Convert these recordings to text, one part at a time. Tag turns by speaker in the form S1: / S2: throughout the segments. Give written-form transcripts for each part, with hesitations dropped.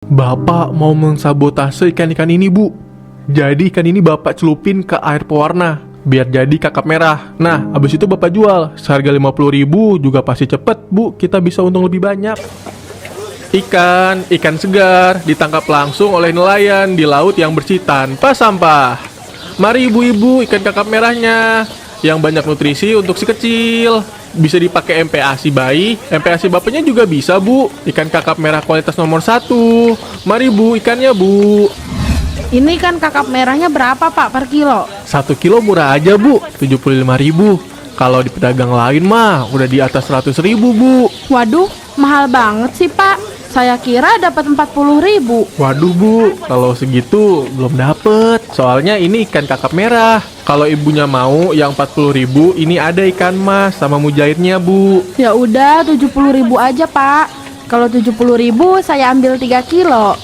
S1: Bapak mau mensabotase ikan-ikan ini, Bu. Jadi ikan ini Bapak celupin ke air pewarna biar jadi kakap merah. Nah, abis itu Bapak jual seharga 50.000 juga pasti cepet, Bu. Kita bisa untung lebih banyak. Ikan segar ditangkap langsung oleh nelayan di laut yang bersih tanpa sampah. Mari ibu-ibu, ikan kakap merahnya yang banyak nutrisi untuk si kecil. Bisa dipakai MPASI bayi, MPASI bapaknya juga bisa, Bu. Ikan kakap merah kualitas nomor 1. Mari Bu, ikannya Bu.
S2: Ini kan kakap merahnya berapa Pak per kilo?
S1: 1 kilo murah aja, Bu, 75.000. Kalau di pedagang lain mah udah di atas 100.000, Bu.
S2: Waduh, mahal banget sih Pak. Saya kira dapat 40.000.
S1: Waduh, Bu, kalau segitu belum dapet. Soalnya ini ikan kakap merah. Kalau ibunya mau yang 40.000, ini ada ikan mas sama mujairnya, Bu.
S2: Ya udah 70.000 aja Pak. Kalau 70.000 saya ambil 3 kilo.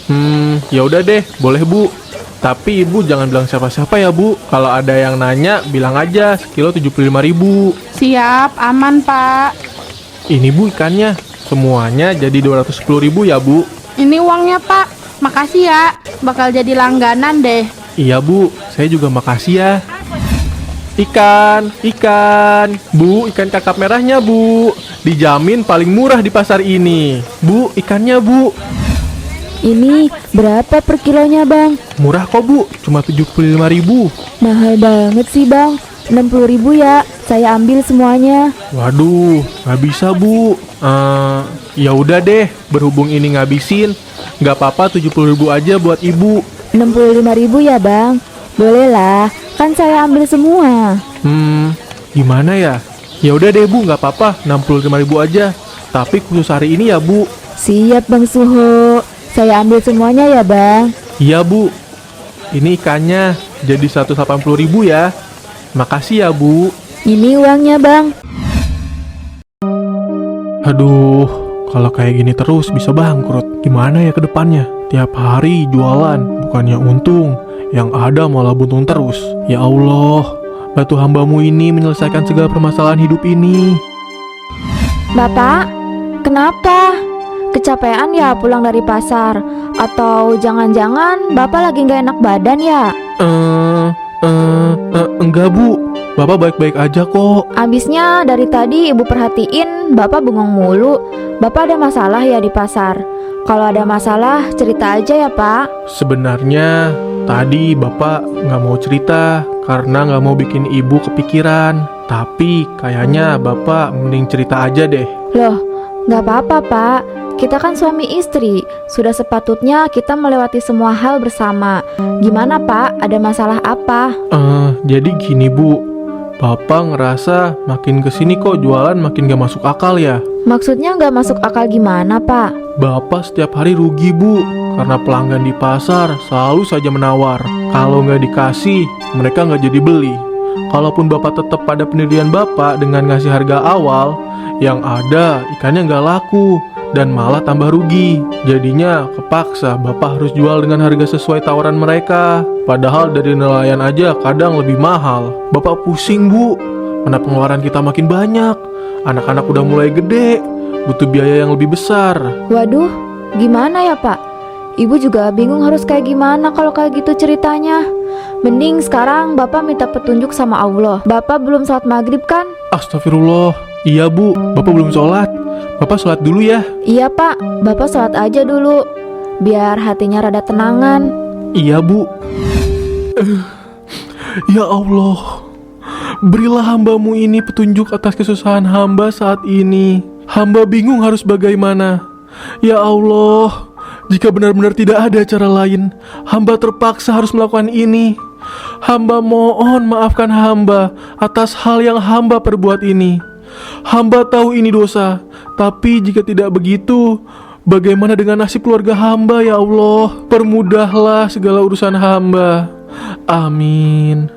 S1: Ya udah deh, boleh, Bu. Tapi ibu jangan bilang siapa-siapa ya, Bu. Kalau ada yang nanya, bilang aja sekilo 75.000.
S2: Siap, aman Pak.
S1: Ini, Bu, ikannya. Semuanya jadi 210.000 ya, Bu.
S2: Ini uangnya Pak. Makasih ya. Bakal jadi langganan deh.
S1: Iya, Bu. Saya juga makasih ya. Ikan. Bu, ikan kakap merahnya, Bu. Dijamin paling murah di pasar ini. Bu, ikannya, Bu.
S3: Ini berapa per kilonya bang?
S1: Murah kok, Bu. Cuma 75.000.
S3: Mahal banget sih bang. 60.000 ya. Saya ambil semuanya.
S1: Waduh, nggak bisa, Bu. Ya udah deh. Berhubung ini ngabisin, nggak apa-apa 70.000 aja buat ibu.
S3: 65.000 ya bang. Boleh lah. Kan saya ambil semua.
S1: Gimana ya? Ya udah deh, Bu, nggak apa-apa. 65.000 aja. Tapi khusus hari ini ya, Bu.
S3: Siap bang Suho. Saya ambil semuanya ya bang.
S1: Iya, Bu. Ini ikannya jadi 180.000 ya. Makasih ya, Bu.
S3: Ini uangnya bang.
S1: Aduh, kalau kayak gini terus bisa bangkrut. Gimana ya ke depannya? Tiap hari jualan, bukannya untung. Yang ada malah buntung terus. Ya Allah, bantu hambamu ini menyelesaikan segala permasalahan hidup ini.
S3: Bapak, kenapa? Kecapean ya pulang dari pasar? Atau jangan-jangan bapak lagi gak enak badan ya?
S1: Enggak, Bu. Bapak baik-baik aja kok.
S3: Abisnya dari tadi ibu perhatiin bapak bengong mulu. Bapak ada masalah ya di pasar? Kalau ada masalah cerita aja ya pak.
S1: Sebenarnya tadi Bapak nggak mau cerita karena nggak mau bikin ibu kepikiran. Tapi kayaknya Bapak mending cerita aja deh.
S3: Loh, gak apa-apa pak. Kita kan suami istri. Sudah sepatutnya kita melewati semua hal bersama. Gimana pak? Ada masalah apa?
S1: Jadi gini, Bu. Bapak ngerasa makin kesini kok jualan makin gak masuk akal ya.
S3: Maksudnya gak masuk akal gimana pak?
S1: Bapak setiap hari rugi, Bu. Karena pelanggan di pasar selalu saja menawar. Kalau nggak dikasih, mereka nggak jadi beli. Kalaupun Bapak tetap pada pendirian Bapak dengan ngasih harga awal, yang ada ikannya nggak laku dan malah tambah rugi. Jadinya kepaksa Bapak harus jual dengan harga sesuai tawaran mereka. Padahal dari nelayan aja kadang lebih mahal. Bapak pusing, Bu. Mana pengeluaran kita makin banyak. Anak-anak udah mulai gede, butuh biaya yang lebih besar.
S3: Waduh, gimana ya pak? Ibu juga bingung harus kayak gimana kalau kayak gitu ceritanya. Mending sekarang bapak minta petunjuk sama Allah. Bapak belum sholat maghrib kan?
S1: Astagfirullah. Iya, Bu. Bapak belum sholat. Bapak sholat dulu ya.
S3: Iya pak, bapak sholat aja dulu. Biar hatinya rada tenangan.
S1: Iya, Bu. Ya Allah, berilah hambamu ini petunjuk atas kesusahan hamba saat ini. Hamba bingung harus bagaimana. Ya Allah, jika benar-benar tidak ada cara lain, hamba terpaksa harus melakukan ini. Hamba mohon maafkan hamba atas hal yang hamba perbuat ini. Hamba tahu ini dosa, tapi jika tidak begitu, bagaimana dengan nasib keluarga hamba ya Allah? Permudahlah segala urusan hamba. Amin.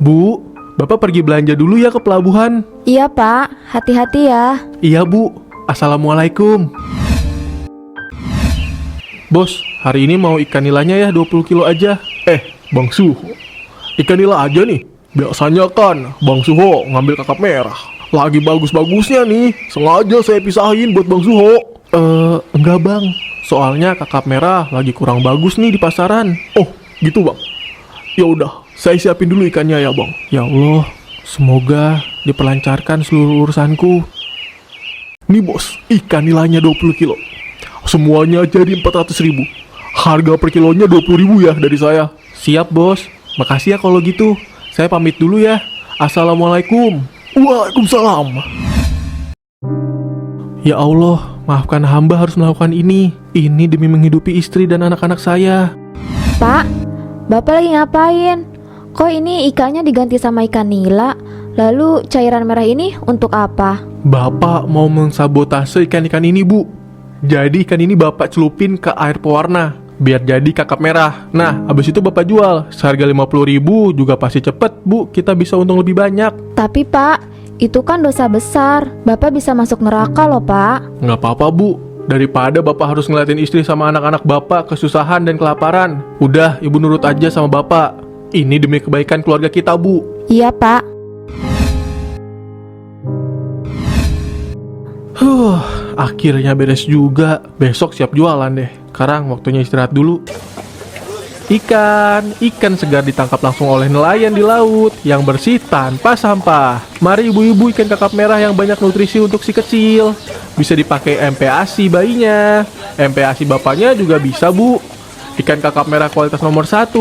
S1: Bu, Bapak pergi belanja dulu ya ke pelabuhan.
S3: Iya pak, hati-hati ya.
S1: Iya, Bu. Assalamualaikum. Bos, hari ini mau ikan nilainya ya 20 kilo aja. Bang Suho, ikan nila aja nih. Biasanya kan Bang Suho ngambil kakap merah. Lagi bagus-bagusnya nih, sengaja saya pisahin buat Bang Suho. Enggak bang, Soalnya kakap merah lagi kurang bagus nih di pasaran. Oh, gitu bang. Ya udah, saya siapin dulu ikannya ya bang. Ya Allah, semoga diperlancarkan seluruh urusanku. Nih bos, ikan nilainya 20 kilo. Semuanya jadi 400.000. Harga per kilonya 20.000 ya dari saya. Siap bos, makasih ya kalau gitu. Saya pamit dulu ya. Assalamualaikum. Waalaikumsalam. Ya Allah, maafkan hamba harus melakukan ini. Ini demi menghidupi istri dan anak-anak saya.
S3: Pak, Bapak lagi ngapain? Kok ini ikannya diganti sama ikan nila? Lalu cairan merah ini untuk apa?
S1: Bapak mau mensabotase ikan-ikan ini, Bu. Jadi ikan ini Bapak celupin ke air pewarna biar jadi kakap merah. Nah, habis itu Bapak jual. Seharga 50.000 juga pasti cepet, Bu. Kita bisa untung lebih banyak.
S3: Tapi Pak, itu kan dosa besar. Bapak bisa masuk neraka loh Pak.
S1: Nggak apa-apa, Bu. Daripada Bapak harus ngeliatin istri sama anak-anak Bapak kesusahan dan kelaparan. Udah, Ibu nurut aja sama Bapak. Ini demi kebaikan keluarga kita, Bu.
S3: Iya Pak.
S1: Akhirnya beres juga. Besok siap jualan deh. Sekarang waktunya istirahat dulu. Ikan segar ditangkap langsung oleh nelayan di laut yang bersih tanpa sampah. Mari ibu-ibu, ikan kakap merah yang banyak nutrisi untuk si kecil. Bisa dipakai MPASI bayinya. MPASI bapaknya juga bisa, Bu. Ikan kakap merah kualitas nomor 1.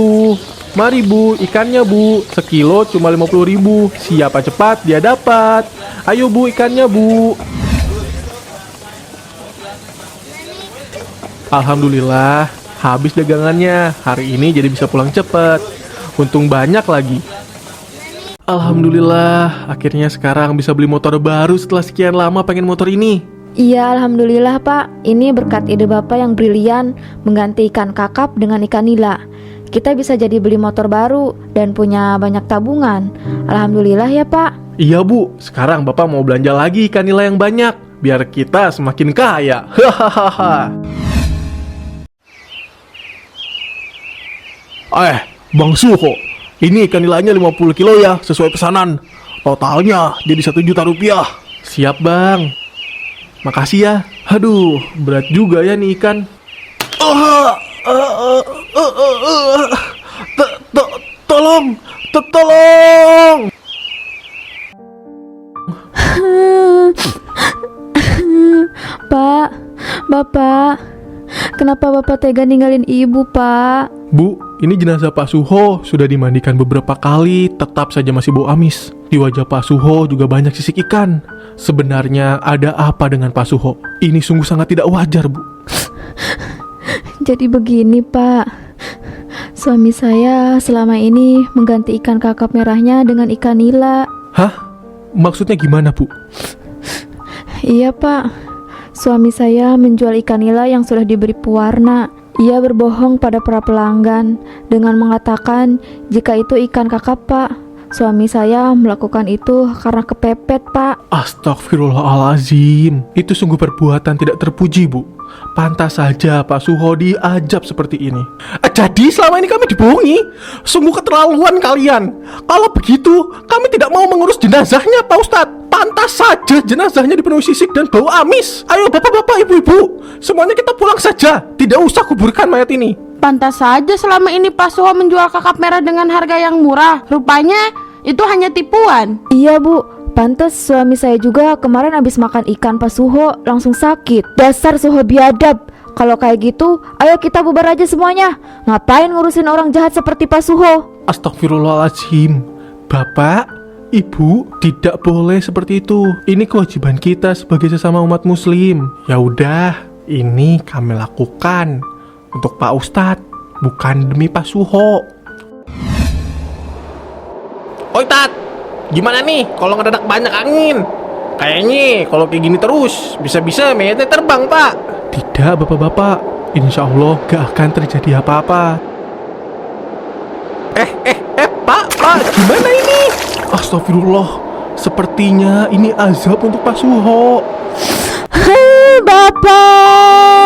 S1: Mari Bu, ikannya Bu. Sekilo cuma 50.000. Siapa cepat dia dapat. Ayo Bu, ikannya Bu. Alhamdulillah, habis dagangannya. Hari ini jadi bisa pulang cepet. Untung banyak lagi. Alhamdulillah, akhirnya sekarang bisa beli motor baru setelah sekian lama pengen motor ini.
S3: Iya, alhamdulillah Pak. Ini berkat ide Bapak yang brilian mengganti ikan kakap dengan ikan nila. Kita bisa jadi beli motor baru dan punya banyak tabungan. Alhamdulillah ya Pak.
S1: Iya Bu, sekarang Bapak mau belanja lagi ikan nila yang banyak biar kita semakin kaya. Hahaha. Bang Suho, ini ikan nilainya 50 kilo ya, sesuai pesanan. Totalnya jadi 1 juta rupiah. Siap bang. Makasih ya. Aduh, berat juga ya nih ikan. Tolong.
S3: Pak, Bapak, kenapa Bapak tega ninggalin ibu Pak?
S1: Bu, ini jenazah Pak Suho sudah dimandikan beberapa kali, tetap saja masih bau amis. Di wajah Pak Suho juga banyak sisik ikan. Sebenarnya ada apa dengan Pak Suho? Ini sungguh sangat tidak wajar, Bu.
S3: Jadi begini Pak, suami saya selama ini mengganti ikan kakap merahnya dengan ikan nila.
S1: Hah? Maksudnya gimana, Bu?
S3: Iya Pak, suami saya menjual ikan nila yang sudah diberi pewarna. Ia berbohong pada para pelanggan dengan mengatakan jika itu ikan kakap Pak. Suami saya melakukan itu karena kepepet Pak.
S1: Astagfirullahalazim. Itu sungguh perbuatan tidak terpuji, Bu. Pantas saja Pak Suho diajab seperti ini. Jadi selama ini kami dibohongi. Sungguh keterlaluan kalian. Kalau begitu kami tidak mau mengurus jenazahnya Pak Ustadz. Pantas saja jenazahnya dipenuhi sisik dan bau amis. Ayo bapak-bapak, ibu-ibu, semuanya kita pulang saja. Tidak usah kuburkan mayat ini.
S2: Pantas saja selama ini Pak Suho menjual kakap merah dengan harga yang murah. Rupanya itu hanya tipuan.
S3: Iya Bu, pantas suami saya juga kemarin habis makan ikan Pak Suho langsung sakit. Dasar Suho biadab. Kalau kayak gitu, ayo kita bubar aja semuanya. Ngapain ngurusin orang jahat seperti Pak Suho?
S1: Astagfirullahaladzim. Bapak, Ibu, tidak boleh seperti itu. Ini kewajiban kita sebagai sesama umat muslim. Ya udah, ini kami lakukan untuk Pak Ustadz, bukan demi Pak Suho. Oi Tat, gimana nih kalau ngedadak banyak angin? Kayaknya kalau kayak gini terus, bisa-bisa mayatnya terbang, Pak. Tidak, bapak-bapak. Insya Allah gak akan terjadi apa-apa. Pak, gimana ini? Astagfirullah, sepertinya ini azab untuk Pak Suho.
S3: Bapak!